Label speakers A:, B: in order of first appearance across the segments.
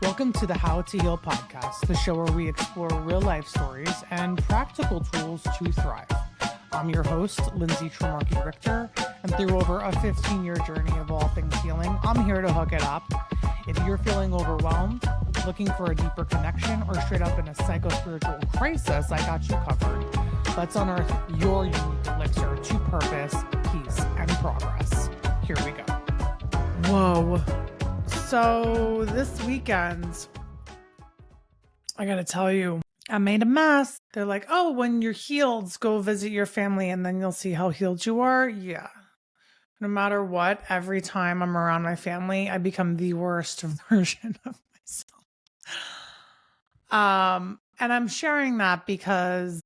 A: Welcome to the How to Heal podcast, the show where we explore real life stories and practical tools to thrive. I'm your host, Lindsay Richter, and through over a 15-year journey of all things healing, I'm here to hook it up. If you're feeling overwhelmed, looking for a deeper connection, or straight up in a psycho-spiritual crisis, I got you covered. Let's unearth your unique elixir to purpose, peace, and progress. Here we go. Whoa. So this weekend, I gotta tell you, I made a mess. They're like, oh, when you're healed, go visit your family and then you'll see how healed you are. Yeah. No matter what, every time I'm around my family, I become the worst version of myself. And I'm sharing that because,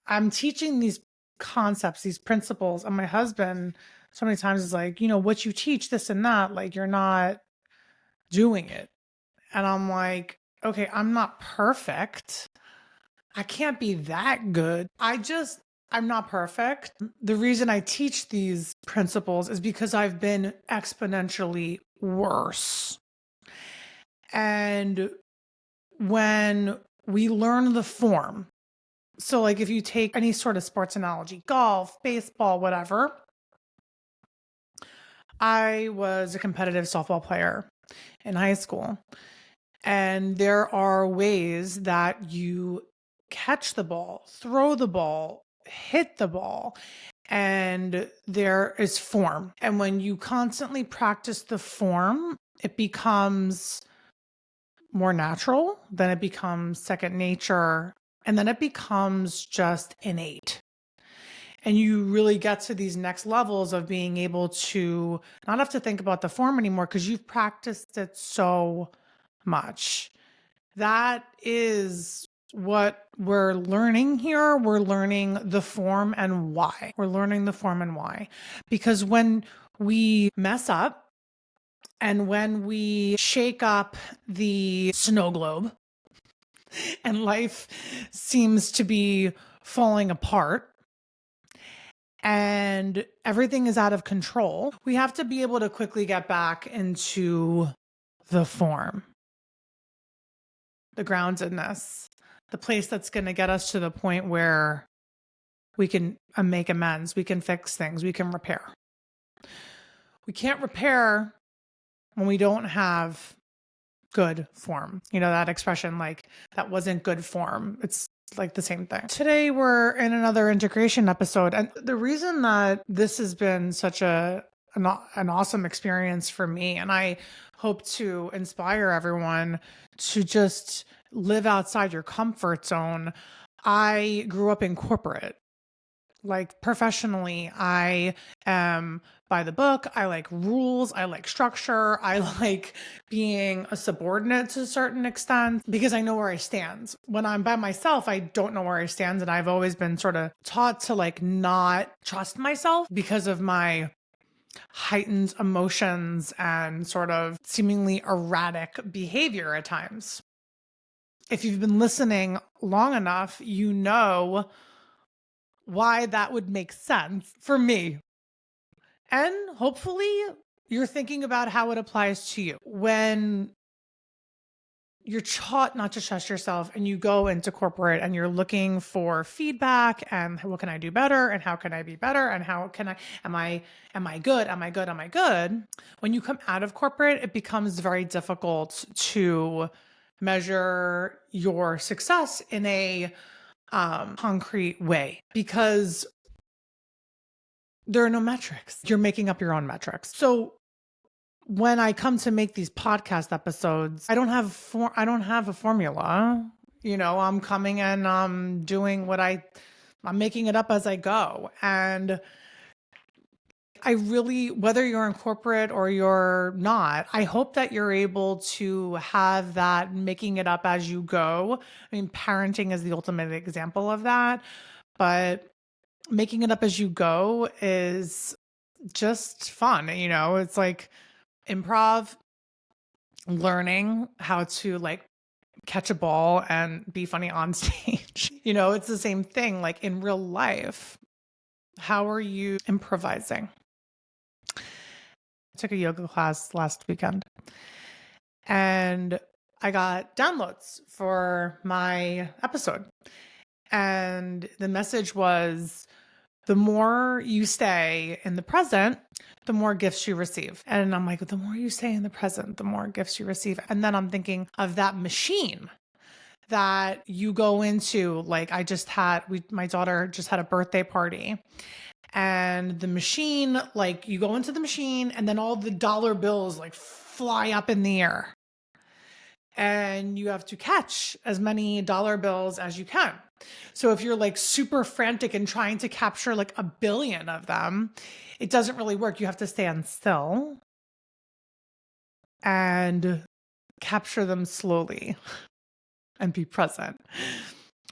A: I'm teaching these concepts, these principles, and my husband so many times is like, what you teach, this and that, like you're not doing it. And I'm like, okay, I'm not perfect. I can't be that good. I'm not perfect. The reason I teach these principles is because I've been exponentially worse. And when we learn the form, so like if you take any sort of sports analogy, golf, baseball, whatever, I was a competitive softball player in high school. And there are ways that you catch the ball, throw the ball, hit the ball, and there is form. And when you constantly practice the form, it becomes more natural, then it becomes second nature, and then it becomes just innate. And you really get to these next levels of being able to not have to think about the form anymore because you've practiced it so much. That is what we're learning here. We're learning the form and why. We're learning the form and why. Because when we mess up and when we shake up the snow globe and life seems to be falling apart, and everything is out of control, we have to be able to quickly get back into the form, the groundedness, the place that's going to get us to the point where we can make amends, we can fix things, we can repair. We can't repair when we don't have good form. That expression, like, that wasn't good form. It's like the same thing. Today we're in another integration episode, and the reason that this has been such an awesome experience for me, and I hope to inspire everyone to just live outside your comfort zone. I grew up in corporate. Like professionally, I am by the book. I like rules. I like structure. I like being a subordinate to a certain extent because I know where I stand. When I'm by myself, I don't know where I stand. And I've always been sort of taught to like not trust myself because of my heightened emotions and sort of seemingly erratic behavior at times. If you've been listening long enough, you know why that would make sense for me. And hopefully you're thinking about how it applies to you. When you're taught not to trust yourself and you go into corporate and you're looking for feedback and what can I do better and how can I be better and how can am I good? Am I good? Am I good? When you come out of corporate, it becomes very difficult to measure your success in a concrete way because there are no metrics. You're making up your own metrics. So when I come to make these podcast episodes, I don't have a formula. I'm coming and I'm doing I'm making it up as I go. And I really, whether you're in corporate or you're not, I hope that you're able to have that making it up as you go. I mean, parenting is the ultimate example of that, but making it up as you go is just fun. It's like improv, learning how to like catch a ball and be funny on stage. It's the same thing. Like in real life, how are you improvising? I took a yoga class last weekend and I got downloads for my episode. And the message was, the more you stay in the present, the more gifts you receive. And I'm like, the more you stay in the present, the more gifts you receive. And then I'm thinking of that machine that you go into. Like my daughter just had a birthday party, and the machine, like you go into the machine and then all the dollar bills like fly up in the air. And you have to catch as many dollar bills as you can. So if you're like super frantic and trying to capture like 1 billion of them, it doesn't really work. You have to stand still and capture them slowly and be present,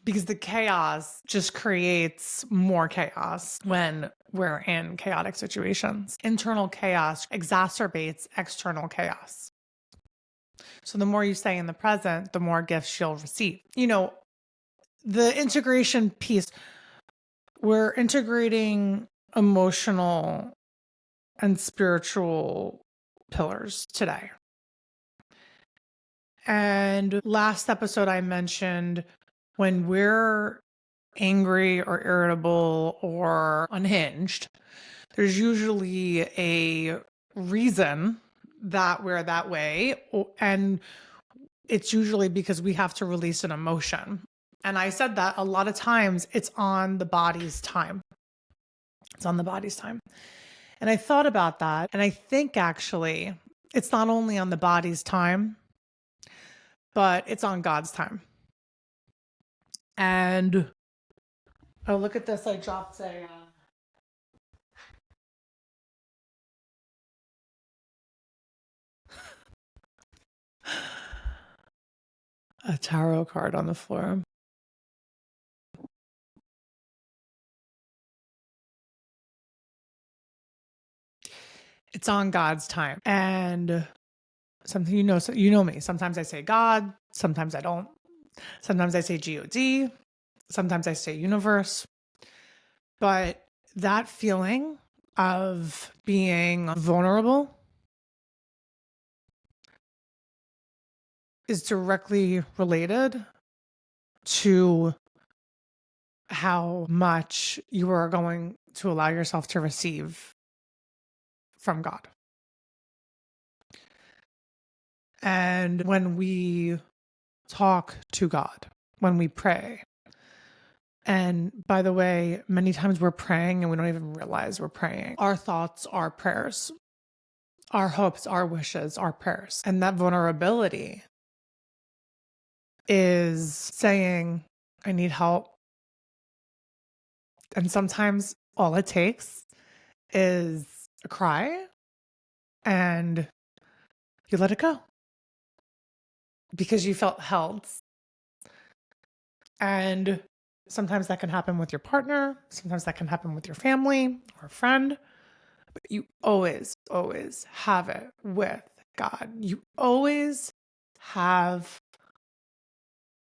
A: because the chaos just creates more chaos when we're in chaotic situations. Internal chaos exacerbates external chaos. So the more you stay in the present, the more gifts you'll receive. You know, the integration piece, we're integrating emotional and spiritual pillars today. And last episode, I mentioned when we're angry or irritable or unhinged, there's usually a reason that we're that way. And it's usually because we have to release an emotion. And I said that a lot of times it's on the body's time. It's on the body's time. And I thought about that. And I think actually it's not only on the body's time, but it's on God's time. And oh, look at this. I dropped a tarot card on the floor. It's on God's time. And something, you know me. Sometimes I say God, sometimes I don't. Sometimes I say God, sometimes I say universe. But that feeling of being vulnerable is directly related to how much you are going to allow yourself to receive from God. And when we talk to God, when we pray, and by the way, many times we're praying and we don't even realize we're praying. Our thoughts are prayers. Our hopes, our wishes, our prayers. And that vulnerability is saying, I need help. And sometimes all it takes is a cry and you let it go because you felt held. And sometimes that can happen with your partner. Sometimes that can happen with your family or a friend. But you always, always have it with God. You always have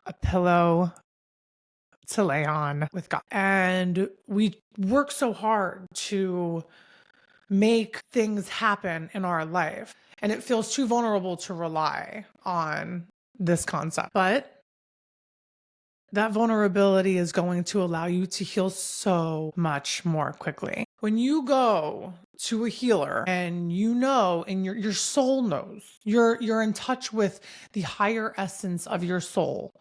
A: a pillow to lay on with God. And we work so hard to make things happen in our life. And it feels too vulnerable to rely on this concept. But that vulnerability is going to allow you to heal so much more quickly. When you go to a healer and you know, and your soul knows, you're in touch with the higher essence of your soul.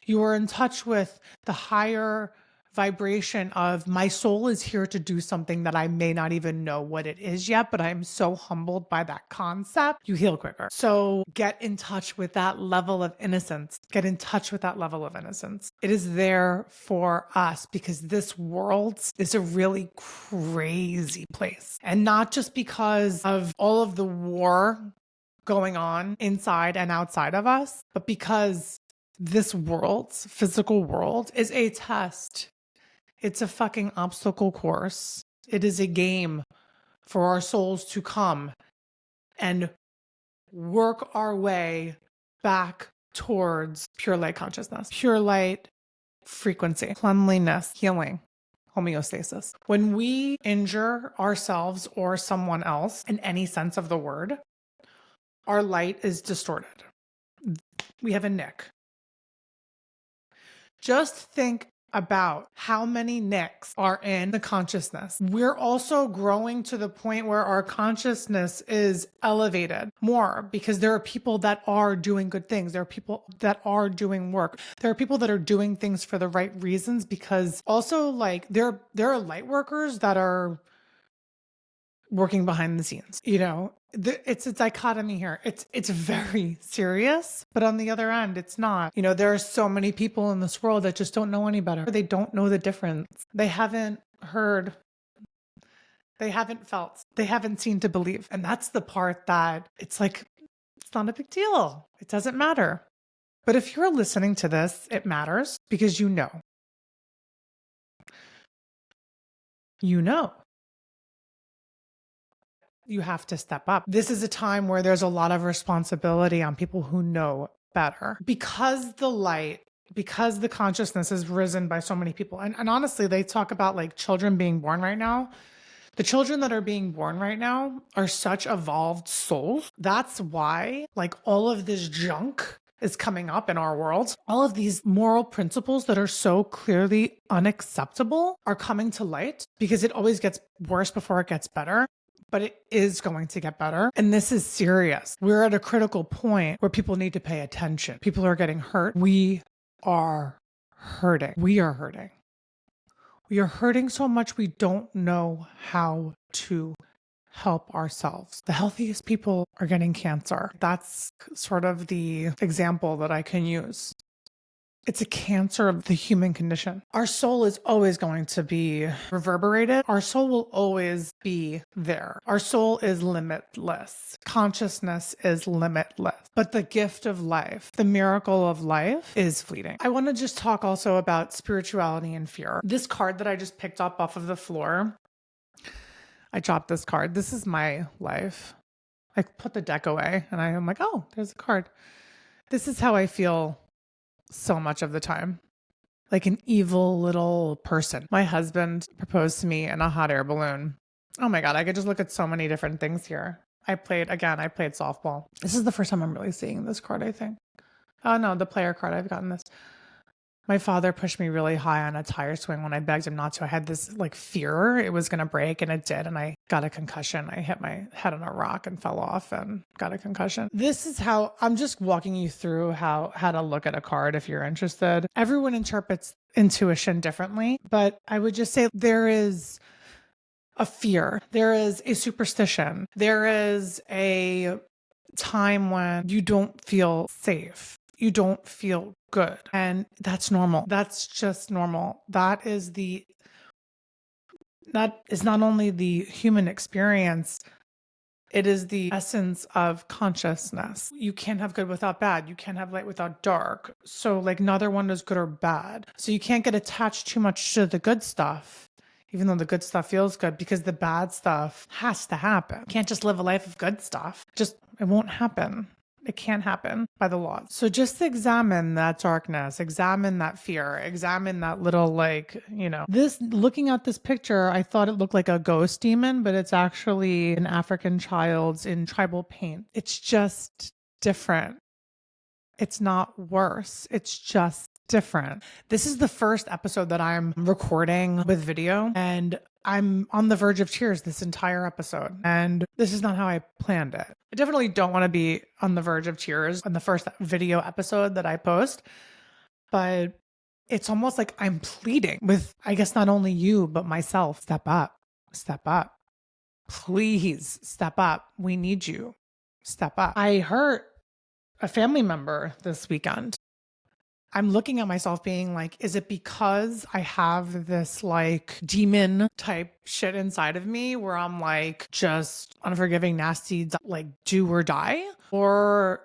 A: You are in touch with the higher vibration of my soul is here to do something that I may not even know what it is yet, but I'm so humbled by that concept. You heal quicker. So get in touch with that level of innocence. Get in touch with that level of innocence. It is there for us because this world is a really crazy place. And not just because of all of the war going on inside and outside of us, but because this world, physical world, is a test. It's a fucking obstacle course. It is a game for our souls to come and work our way back towards pure light consciousness, pure light frequency, cleanliness, healing, homeostasis. When we injure ourselves or someone else in any sense of the word, our light is distorted. We have a nick. Just think about how many nicks are in the consciousness. We're also growing to the point where our consciousness is elevated more because there are people that are doing good things. There are people that are doing work. There are people that are doing things for the right reasons, because also like there are light workers that are working behind the scenes. It's a dichotomy here. It's very serious, but on the other end, it's not. There are so many people in this world that just don't know any better. They don't know the difference. They haven't heard. They haven't felt. They haven't seen to believe. And that's the part that it's like, it's not a big deal. It doesn't matter. But if you're listening to this, it matters because you know. You have to step up. This is a time where there's a lot of responsibility on people who know better, because the consciousness has risen by so many people. And honestly, they talk about like children being born right now. The children that are being born right now are such evolved souls. That's why like all of this junk is coming up in our world. All of these moral principles that are so clearly unacceptable are coming to light, because it always gets worse before it gets better. But it is going to get better. And this is serious. We're at a critical point where people need to pay attention. People are getting hurt. We are hurting. We are hurting. We are hurting so much we don't know how to help ourselves. The healthiest people are getting cancer. That's sort of the example that I can use. It's a cancer of the human condition. Our soul is always going to be reverberated. Our soul will always be there. Our soul is limitless. Consciousness is limitless. But the gift of life, the miracle of life, is fleeting. I want to just talk also about spirituality and fear. This card that I just picked up off of the floor, I dropped this card. This is my life. I put the deck away and I'm like, oh, there's a card. This is how I feel so much of the time, like an evil little person. My husband proposed to me in a hot air balloon. Oh my God, I could just look at so many different things here. I played softball. This is the first time I'm really seeing this card, I think. Oh no, the player card, I've gotten this. My father pushed me really high on a tire swing when I begged him not to. I had this like fear it was going to break, and it did. And I got a concussion. I hit my head on a rock and fell off and got a concussion. This is how I'm just walking you through how to look at a card if you're interested. Everyone interprets intuition differently, but I would just say there is a fear. There is a superstition. There is a time when you don't feel safe. You don't feel good. And that's normal. That's just normal. That is not only the human experience, it is the essence of consciousness. You can't have good without bad. You can't have light without dark. So like neither one is good or bad. So you can't get attached too much to the good stuff, even though the good stuff feels good, because the bad stuff has to happen. You can't just live a life of good stuff. It won't happen. It can't happen by the laws. So just examine that darkness, examine that fear, examine that little looking at this picture, I thought it looked like a ghost demon, but it's actually an African child in tribal paint. It's just different. It's not worse. It's just different. This is the first episode that I'm recording with video, and I'm on the verge of tears this entire episode. And this is not how I planned it. I definitely don't want to be on the verge of tears on the first video episode that I post, but it's almost like I'm pleading with, I guess, not only you, but myself. Step up, step up. Please step up. We need you. Step up. I hurt a family member this weekend. I'm looking at myself being like, is it because I have this like demon type shit inside of me where I'm like just unforgiving, nasty, like do or die? Or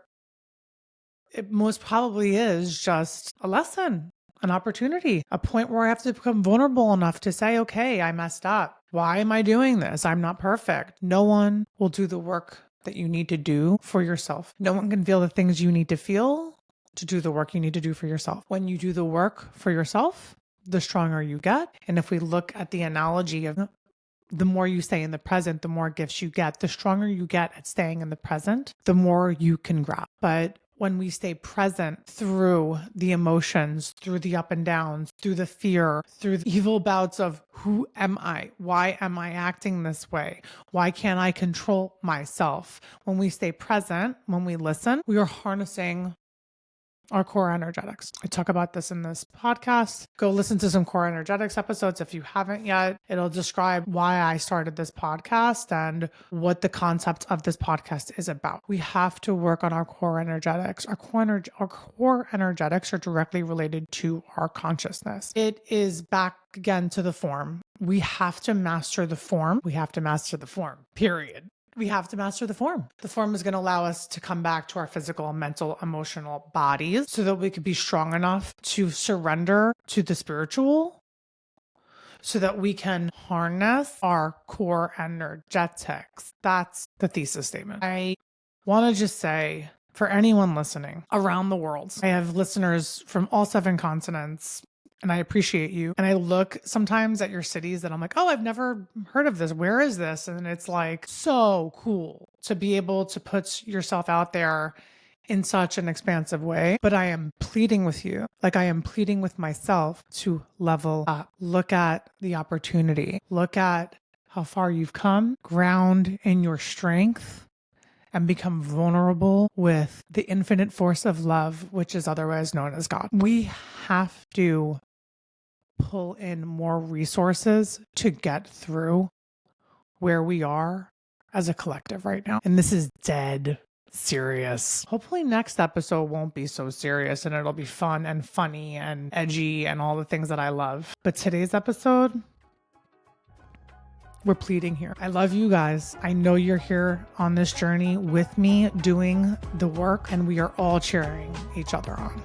A: it most probably is just a lesson, an opportunity, a point where I have to become vulnerable enough to say, okay, I messed up. Why am I doing this? I'm not perfect. No one will do the work that you need to do for yourself. No one can feel the things you need to feel to do the work you need to do for yourself. When you do the work for yourself, the stronger you get. And if we look at the analogy of the more you stay in the present, the more gifts you get, the stronger you get at staying in the present, the more you can grab. But when we stay present through the emotions, through the up and downs, through the fear, through the evil bouts of who am I? Why am I acting this way? Why can't I control myself? When we stay present, when we listen, we are harnessing our core energetics. I talk about this in this podcast. Go listen to some core energetics episodes if you haven't yet. It'll describe why I started this podcast and what the concept of this podcast is about. We have to work on our core energetics. Our core energetics are directly related to our consciousness. It is back again to the form. We have to master the form. We have to master the form, period. We have to master the form. The form is going to allow us to come back to our physical, mental, emotional bodies so that we could be strong enough to surrender to the spiritual, so that we can harness our core energetics. That's the thesis statement. I want to just say, for anyone listening around the world, I have listeners from all 7 continents. And I appreciate you. And I look sometimes at your cities that I'm like, oh, I've never heard of this. Where is this? And it's like so cool to be able to put yourself out there in such an expansive way. But I am pleading with you, like I am pleading with myself, to level up. Look at the opportunity. Look at how far you've come. Ground in your strength and become vulnerable with the infinite force of love, which is otherwise known as God. We have to pull in more resources to get through where we are as a collective right now. And this is dead serious. Hopefully next episode won't be so serious and it'll be fun and funny and edgy and all the things that I love. But today's episode, we're pleading here. I love you guys. I know you're here on this journey with me doing the work, and we are all cheering each other on.